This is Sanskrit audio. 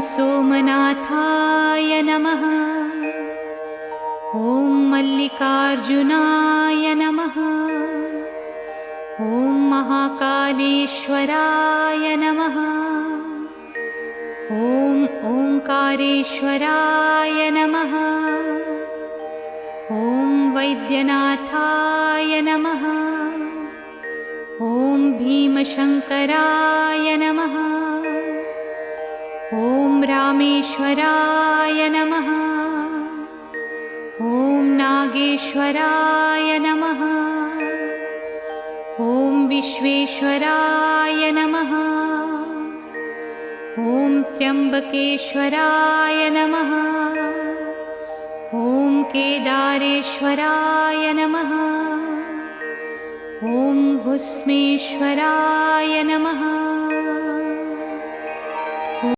सोमनाथाय नमः। ॐ मल्लिकार्जुनाय नमः। ॐ महाकालेश्वराय नमः। ॐ ओंकारेश्वराय नमः। ॐ वैद्यनाथाय नमः। ॐ भीमशंकराय नमः। ॐ रामेश्वराय नमः। ॐ नागेश्वराय नमः। ॐ विश्वेश्वराय नमः। ॐ त्र्यंबकेश्वराय नमः। ॐ केदारेश्वराय नमः। ॐ भुस्मेश्वराय नमः।